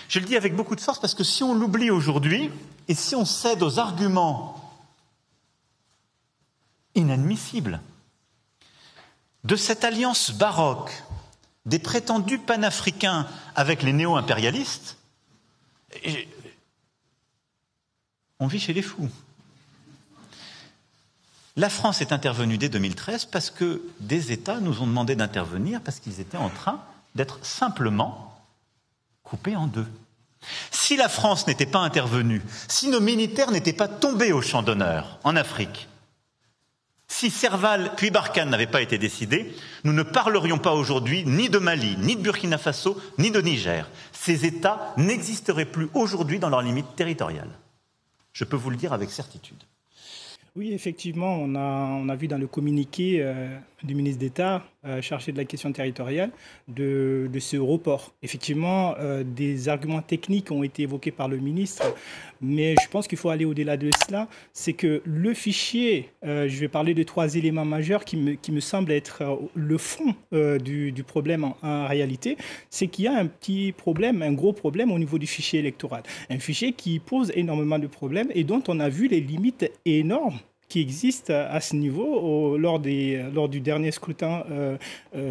Je le dis avec beaucoup de force parce que si on l'oublie aujourd'hui, et si on cède aux arguments inadmissibles de cette alliance baroque des prétendus panafricains avec les néo-impérialistes, on vit chez les fous. La France est intervenue dès 2013 parce que des États nous ont demandé d'intervenir parce qu'ils étaient en train d'être simplement coupés en deux. Si la France n'était pas intervenue, si nos militaires n'étaient pas tombés au champ d'honneur en Afrique, si Serval puis Barkhane n'avaient pas été décidés, nous ne parlerions pas aujourd'hui ni de Mali, ni de Burkina Faso, ni de Niger. Ces États n'existeraient plus aujourd'hui dans leurs limites territoriales. Je peux vous le dire avec certitude. Oui, effectivement, on a vu dans le communiqué du ministre d'État chargé de la question territoriale de ce report. Effectivement, des arguments techniques ont été évoqués par le ministre, mais je pense qu'il faut aller au-delà de cela. C'est que le fichier, je vais parler de 3 éléments majeurs qui me semblent être le fond du problème en réalité, c'est qu'il y a un petit problème, un gros problème au niveau du fichier électoral. Un fichier qui pose énormément de problèmes et dont on a vu les limites énormes qui existe à ce niveau lors du dernier scrutin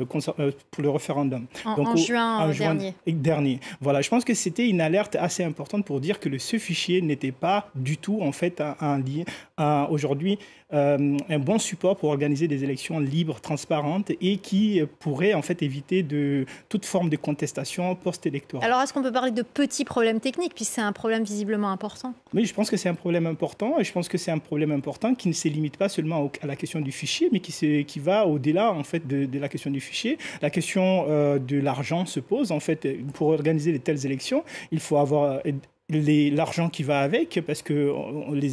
pour le référendum. En juin dernier. Voilà, je pense que c'était une alerte assez importante pour dire que ce fichier n'était pas du tout en fait aujourd'hui un bon support pour organiser des élections libres, transparentes et qui pourrait en fait éviter toute forme de contestation post-électorale. Alors est-ce qu'on peut parler de petits problèmes techniques puisque c'est un problème visiblement important? Oui, je pense que c'est un problème important et je pense que c'est un problème important qui ne se limite pas seulement à la question du fichier, mais qui va au-delà en fait de la question du fichier. La question de l'argent se pose en fait pour organiser de telles élections. Il faut avoir l'argent qui va avec, parce que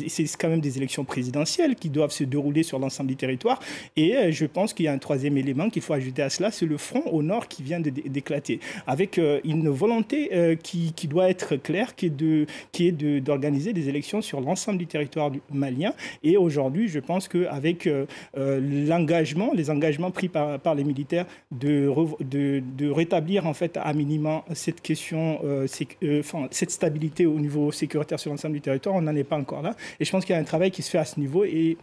c'est quand même des élections présidentielles qui doivent se dérouler sur l'ensemble du territoire. Et je pense qu'il y a un troisième élément qu'il faut ajouter à cela, c'est le front au nord qui vient d'éclater, avec une volonté qui doit être claire, qui est d'organiser des élections sur l'ensemble du territoire malien. Et aujourd'hui, je pense qu'avec les engagements pris par les militaires de rétablir en fait à minima cette question, cette stabilité au niveau sécuritaire sur l'ensemble du territoire, on n'en est pas encore là. Et je pense qu'il y a un travail qui se fait à ce niveau et